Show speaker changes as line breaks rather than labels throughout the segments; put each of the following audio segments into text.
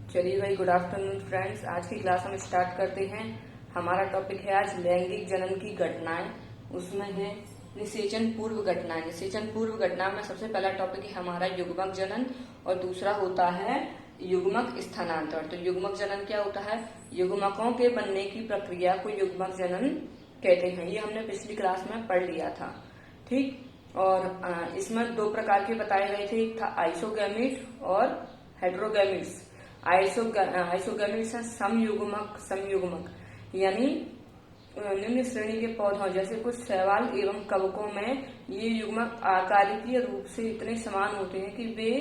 चलिए भाई, good afternoon friends. आज की क्लास हम स्टार्ट करते हैं। हमारा टॉपिक है आज लैंगिक जनन की घटनाएं। उसमें है निषेचन पूर्व घटनाएं। निषेचन पूर्व घटना में सबसे पहला टॉपिक है हमारा युग्मक जनन और दूसरा होता है युग्मक स्थानांतरण। तो युग्मक जनन क्या होता है? युग्मकों के बनने की प्रक्रिया को युग्मक जनन कहते हैं। ये हमने पिछली क्लास में पढ़ लिया था, ठीक। और इसमें दो प्रकार के बताए गए थे, एक था आइसोगैमिट और हेट्रोगैमिट्स। आइसोगैमिट्स है समयुग्मक यानी निम्न श्रेणी के पौधों जैसे कुछ शैवाल एवं कवकों में ये युग्मक आकारिकीय रूप से इतने समान होते हैं कि वे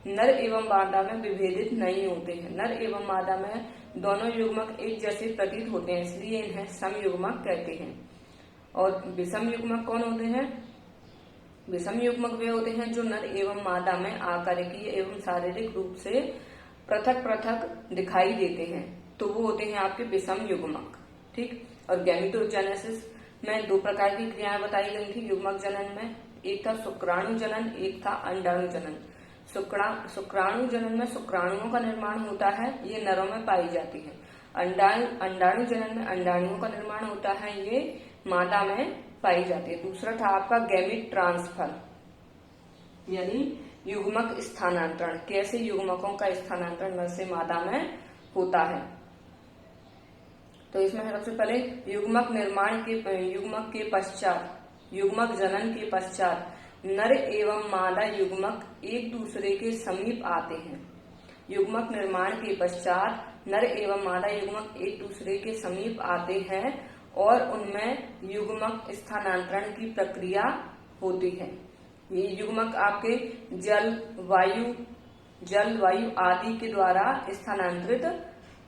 नर एवं मादा में विभेदित नहीं होते हैं। नर एवं मादा में दोनों युग्मक एक जैसे प्रतीत होते हैं, इसलिए इन्हें समयुग्मक कहते हैं। और विषम युग्मक कौन होते हैं? विषम युग्मक वे होते हैं जो नर एवं मादा में आकारिकीय एवं शारीरिक रूप से पृथक पृथक दिखाई देते हैं, तो वो होते हैं आपके विषम युग्मक, ठीक। और गैमेटोजेनेसिस में दो प्रकार की क्रियाएं बताई गई थी युग्मक जनन में। एक था शुक्राणु जनन, एक था अंडाणु जनन। शुक्राणु जनन में शुक्राणुओं का निर्माण होता है, ये नरों में पाई जाती है। अंडाणु जनन में अंडाणुओं का निर्माण होता है, ये मादा में पाई जाती है। दूसरा था आपका गैमिट ट्रांसफर यानी युग्मक स्थानांतरण। कैसे युग्मकों का स्थानांतरण नर से मादा में होता है? तो इसमें सबसे पहले युग्मक के पश्चात, युग्मक जनन के पश्चात नर एवं मादा युग्मक एक दूसरे के समीप आते हैं। युग्मक निर्माण के पश्चात नर एवं मादा युग्मक एक दूसरे के समीप आते हैं और उनमें युग्मक स्थानांतरण की प्रक्रिया होती है। ये युग्मक आपके जल वायु आदि के द्वारा स्थानांतरित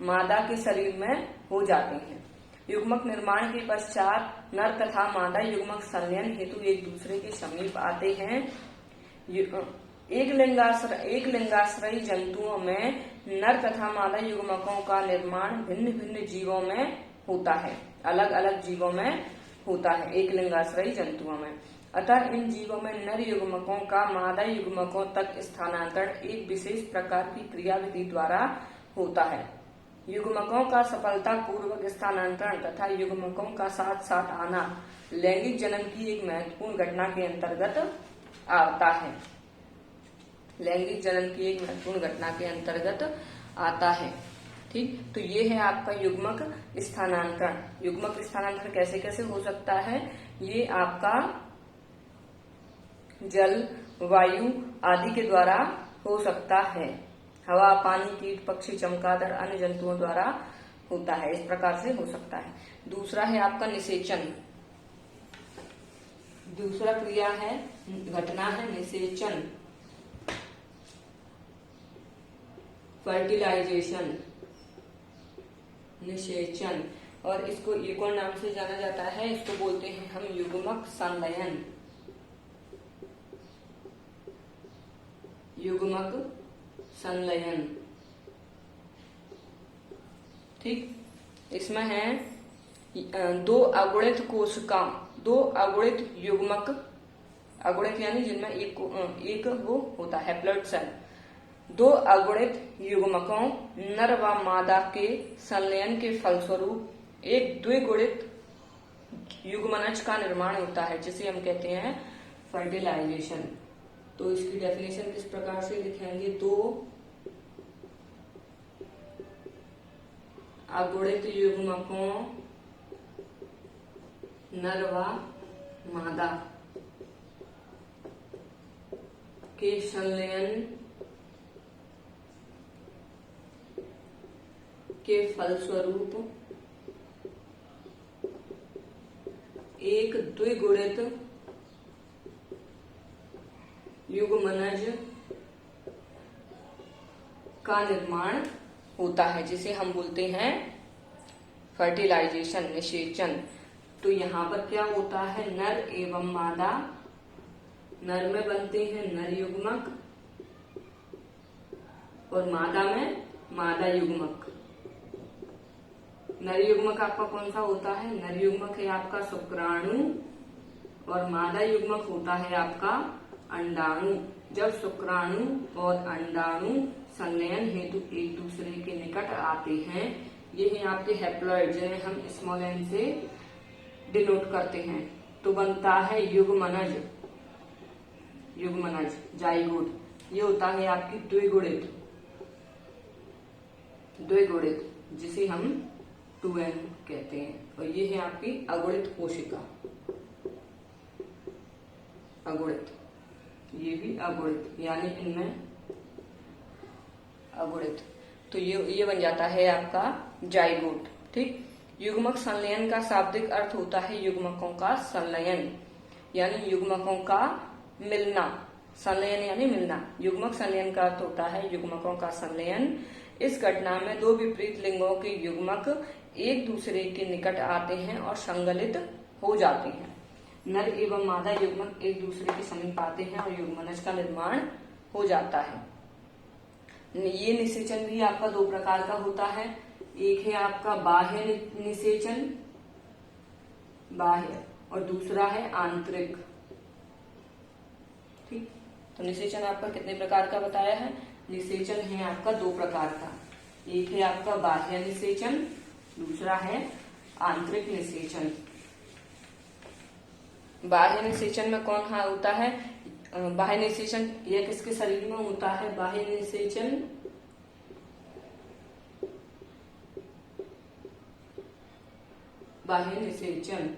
मादा के शरीर में हो जाते हैं। युग्मक निर्माण के पश्चात नर तथा मादा युग्मक संलयन हेतु एक दूसरे के समीप आते हैं। एक लिंगाश्रयी जंतुओं में नर तथा मादा युग्मकों का निर्माण भिन्न भिन्न जीवों में होता है, अलग अलग जीवों में होता है, एक लिंगाश्रयी जंतुओं में। अतः इन जीवों में नर युग्मकों का मादा युग्मकों तक स्थानांतरण एक विशेष प्रकार की क्रियाविधि द्वारा होता है। युग्मकों का सफलता पूर्वक स्थानांतरण तथा युग्मकों का साथ साथ आना लैंगिक जनन की एक महत्वपूर्ण घटना के अंतर्गत आता है। लैंगिक जनन की एक महत्वपूर्ण घटना के अंतर्गत आता है, ठीक। तो ये है आपका युग्मक स्थानांतरण। युग्मक स्थानांतरण कैसे कैसे हो सकता है? ये आपका जल वायु आदि के द्वारा हो सकता है। हवा, पानी, कीट, पक्षी, चमगादड़, अन्य जंतुओं द्वारा होता है। इस प्रकार से हो सकता है। दूसरा है आपका निषेचन। दूसरा क्रिया है, घटना है निषेचन, फर्टिलाइजेशन, निषेचन। और इसको एक और नाम से जाना जाता है, इसको बोलते हैं हम युग्मक संलयन। युग्मक संलयन, ठीक। इसमें है दो अगुणित युग्मक, अगुणित यानी जिनमें एक वो होता है हैप्लॉइड सेल। दो अगुणित युग्मकों नर व मादा के संलयन के फलस्वरूप एक द्विगुणित युग्मनज का निर्माण होता है, जिसे हम कहते हैं फर्टिलाइजेशन। तो इसकी डेफिनेशन किस प्रकार से लिखेंगे? दो अगुणित युग्मकों नर व मादा के संलयन के फलस्वरूप एक द्विगुणित युग्मनज का निर्माण होता है, जिसे हम बोलते हैं फर्टिलाइजेशन, निषेचन। तो यहाँ पर क्या होता है? नर एवं मादा, नर में बनते हैं नर युग्मक और मादा में मादा युग्मक। नर युग्मक आपका कौन सा होता है? नर युग्मक है आपका शुक्राणु और मादा युग्मक होता है आपका अंडाणु। जब शुक्राणु और अंडाणु संलयन हेतु एक दूसरे के निकट आते हैं। ये हैं आपके हैप्लॉइड, जिन्हें हम स्मॉल एन से डिनोट करते हैं। तो बनता है युग्मनज, युग्मनज जाइगोट। ये होता है आपकी द्विगुणित, द्विगुणित जिसे हम 2n कहते हैं। और ये है आपकी अगुणित कोशिका, अगुणित, ये भी अगुणित, यानी इनमें अगुणित। तो ये बन जाता है आपका जाइगोट। ठीक। युग्मक संलयन का शाब्दिक अर्थ होता है युग्मकों का संलयन, यानी युग्मकों का मिलना। संलयन यानी मिलना। युग्मक संलयन का अर्थ होता है युग्मकों का संलयन। इस घटना में दो विपरीत लिंगों के युग्मक एक दूसरे के निकट आते हैं और संगलित हो जाते हैं। नर एवं मादा युग्मक एक दूसरे के समीप आते हैं और युग्मनज का निर्माण हो जाता है। ये निषेचन भी आपका दो प्रकार का होता है। एक है आपका बाह्य निषेचन, बाह्य, और दूसरा है आंतरिक। ठीक। तो निषेचन आपका कितने प्रकार का बताया है? निषेचन है आपका दो प्रकार का। एक है आपका बाह्य निषेचन, दूसरा है आंतरिक निषेचन। बाह्य निषेचन में कौन हाँ होता है? बाह्य निषेचन यह किसके शरीर में होता है? बाह्य निषेचन बाह्य निषेचन,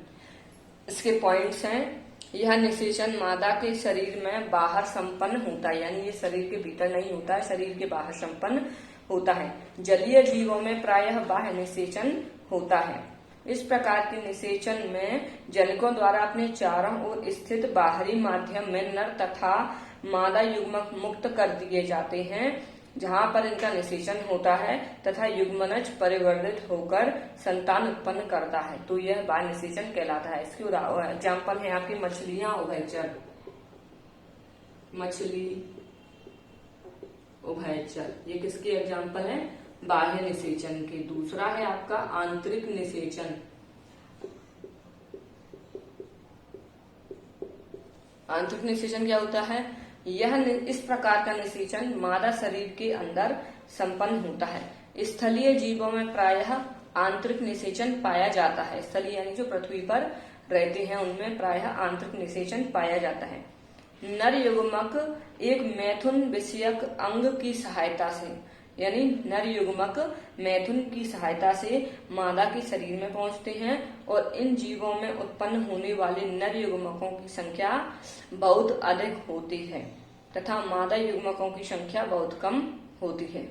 इसके पॉइंट्स हैं। यह निषेचन मादा के शरीर में बाहर संपन्न होता है, यानी ये शरीर के भीतर नहीं होता है, शरीर के बाहर संपन्न होता है। जलीय जीवों में प्रायः बाह्य निषेचन होता है। इस प्रकार के निषेचन में जनिकों द्वारा अपने चारों ओर स्थित बाहरी माध्यम में नर तथा मादा युग्मक मुक्त कर दिए जाते हैं, जहां पर इनका निषेचन होता है तथा युग्मनज परिवर्तित होकर संतान उत्पन्न करता है। तो यह बाह्य निषेचन कहलाता है। इसके एग्जाम्पल है आपकी मछलियां, उभयचर, मछली, उभयचर, ये किसके एग्जाम्पल है? बाह्य निषेचन के। दूसरा है आपका आंतरिक निषेचन। आंतरिक निषेचन क्या होता है? यह इस प्रकार का निषेचन मादा शरीर के अंदर संपन्न होता है। स्थलीय जीवों में प्रायः आंतरिक निषेचन पाया जाता है। स्थलीय यानी जो पृथ्वी पर रहते हैं उनमें प्रायः आंतरिक निषेचन पाया जाता है। नर युग्मक एक मैथुन विषयक अंग की सहायता से, यानी नर युग्मक मैथुन की सहायता से मादा के शरीर में पहुंचते हैं और इन जीवों में उत्पन्न होने वाले नर युग्मकों की संख्या बहुत अधिक होती है तथा मादा युग्मकों की संख्या बहुत कम होती है।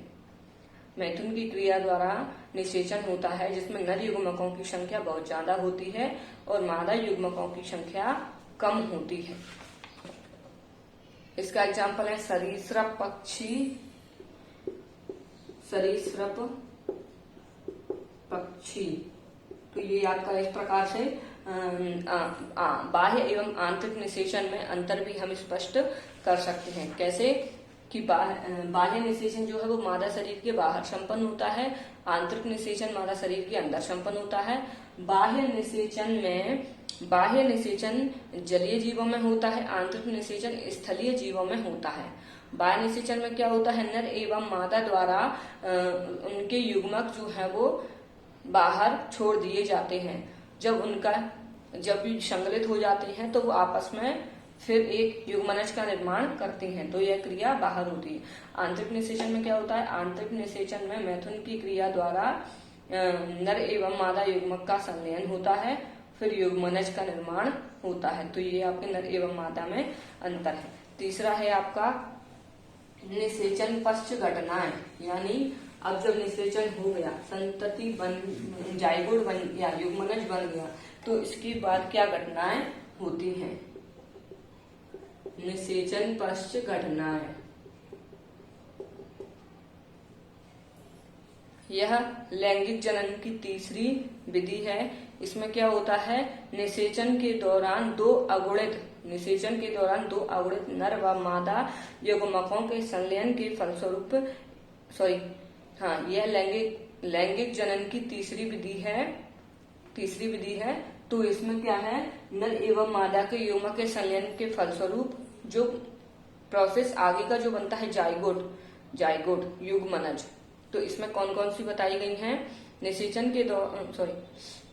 मैथुन की क्रिया द्वारा निषेचन होता है जिसमें नर युग्मकों की संख्या बहुत ज्यादा होती है और मादा युग्मकों की संख्या कम होती है। इसका एग्जाम्पल है सरीसृप पक्षी, सरीसृप पक्षी। तो ये आपका इस प्रकार से बाह्य एवं आंतरिक निषेचन में अंतर भी हम स्पष्ट कर सकते हैं। कैसे कि बाह्य निषेचन जो है वो मादा शरीर के बाहर संपन्न होता है, आंतरिक निषेचन मादा शरीर के अंदर संपन्न होता है। बाह्य निषेचन जलीय जीवों में होता है, आंतरिक निषेचन स्थलीय जीवों में होता है। बाह्य निषेचन में क्या होता है? नर एवं मादा द्वारा उनके युग्मक जो है वो बाहर छोड़ दिए जाते हैं। जब भी संगलित हो जाते हैं तो वो आपस में फिर एक युग्मनज का निर्माण करते हैं, तो यह क्रिया बाहर होती है। आंतरिक निषेचन में क्या होता है? आंतरिक निषेचन में मैथुन की क्रिया द्वारा नर एवं मादा युग्मक का संलयन होता है, फिर युग्मनज का निर्माण होता है। तो ये आपके नर एवं मादा में अंतर है। तीसरा है आपका निषेचन पश्च घटनाएं, यानी अब जब निषेचन हो गया, संतति बन, जाइगोट बन गया, युग्मनज बन गया, तो इसके बाद क्या घटनाएं होती हैं? निषेचन पश्च घटनाएं। यह लैंगिक जनन की तीसरी विधि है। इसमें क्या होता है? निषेचन के दौरान दो अगुणित नर व मादा युग्मकों के संलयन के फलस्वरूप यह लैंगिक जनन की तीसरी विधि है। तो इसमें क्या है? नर एवं मादा के युग्मक के संलयन के फलस्वरूप जो प्रोसेस आगे का जो बनता है जाइगोट, जाइगोट युग्मनज। तो इसमें कौन कौन सी बताई गई हैं? निषेचन के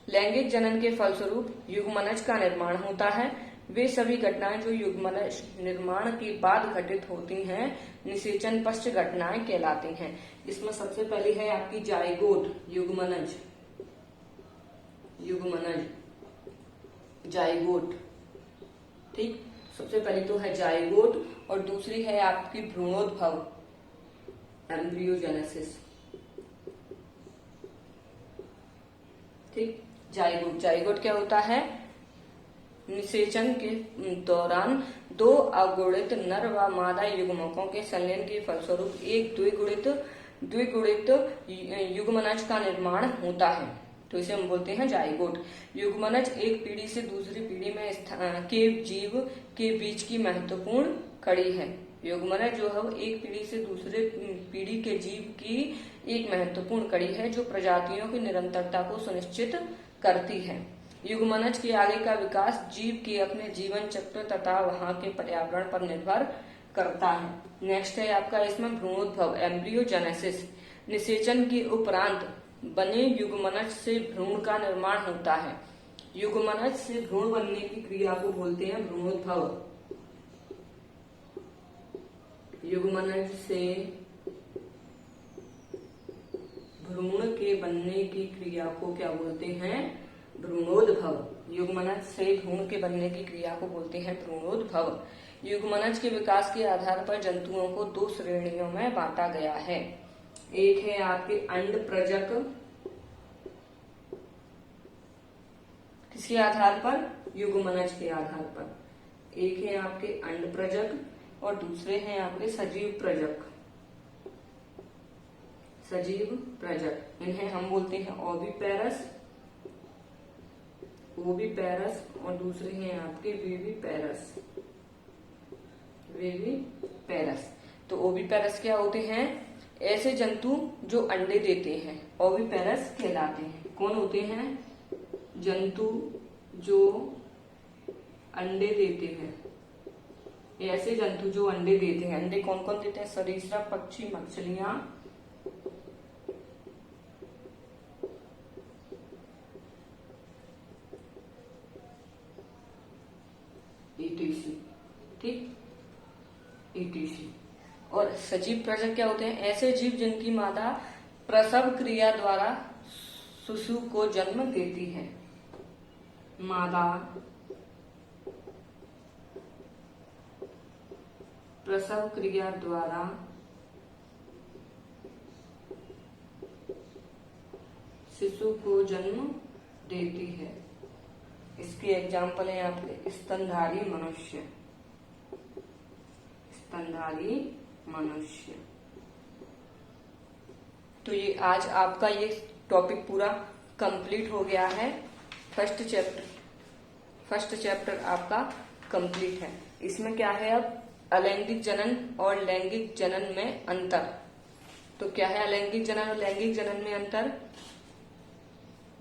लैंगिक जनन के फलस्वरूप युग्मनज का निर्माण होता है। वे सभी घटनाएं जो युग्मनज निर्माण के बाद घटित होती हैं निषेचन पश्च घटनाएं कहलाती हैं। इसमें सबसे पहली है आपकी जाइगोट युग्मनज, जाइगोट। ठीक, सबसे पहली तो है जाइगोट और दूसरी है आपकी भ्रूणोद्भव एम्ब्रियोजेनेसिस। ठीक, जाइगोट क्या होता है? निषेचन के दौरान दो अगुणित नर व मादा युग्मकों के संलयन के फलस्वरूप एक द्विगुणित युग्मनज का निर्माण होता है। तो इसे हम बोलते हैं जाइगोट। युग्मनज एक पीढ़ी से दूसरी पीढ़ी में के जीव के बीच की महत्वपूर्ण कड़ी है। युग्मनज जो है एक पीढ़ी से दूसरे पीढ़ी के जीव की एक महत्वपूर्ण कड़ी है जो प्रजातियों की निरंतरता को सुनिश्चित करती है। युग्मनज के आगे का विकास जीव के अपने जीवन चक्र तथा वहां के पर्यावरण पर निर्भर करता है। नेक्स्ट है आपका इसमें भ्रूणोद्भव एम्ब्रियोजेनेसिस। निषेचन के उपरांत बने युग्मनज से भ्रूण का निर्माण होता है। युग्मनज से भ्रूण बनने की क्रिया को बोलते हैं भ्रूणोद्भव। युग्मनज से भ्रूण के बनने की क्रिया को क्या बोलते हैं? भ्रूणोद्भव। युग्मनज से भ्रूण के बनने की क्रिया को बोलते हैं भ्रूणोद्भव। युग्मनज के विकास के आधार पर जंतुओं को दो श्रेणियों में बांटा गया है। एक है आपके अंड प्रजक, किसके आधार पर? युग्मनज के आधार पर। एक है आपके अंड प्रजक और दूसरे हैं आपके सजीव प्रजक। सजीव प्रजक इन्हें हम बोलते हैं ओविपेरस और दूसरे हैं आपके विविपेरस। तो ओविपेरस क्या होते हैं? ऐसे जंतु जो अंडे देते हैं, ओविपेरस कहलाते हैं। कौन होते हैं? जंतु जो अंडे देते हैं। ऐसे जंतु जो अंडे देते हैं। अंडे कौन कौन देते हैं? सरीसृप, पक्षी, मछलियां, ETC। ठीक, ETC। और सजीव प्रजक क्या होते हैं? ऐसे जीव जिनकी मादा प्रसव क्रिया द्वारा शिशु को जन्म देती है। मादा प्रसव क्रिया द्वारा शिशु को जन्म देती है। इसके एग्जाम्पल है आपके स्तनधारी मनुष्य। तो ये आज आपका ये टॉपिक पूरा कंप्लीट हो गया है। फर्स्ट चैप्टर आपका कंप्लीट है। इसमें क्या है अब? अलैंगिक जनन और लैंगिक जनन में अंतर। तो क्या है अलैंगिक जनन और लैंगिक जनन में अंतर?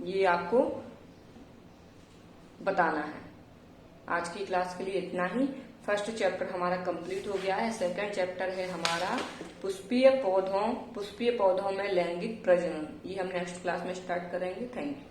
ये आपको बताना है। आज की क्लास के लिए इतना ही। फर्स्ट चैप्टर हमारा कंप्लीट हो गया है। सेकंड चैप्टर है हमारा पुष्पीय पौधों में लैंगिक प्रजनन। ये हम नेक्स्ट क्लास में स्टार्ट करेंगे। Thank you.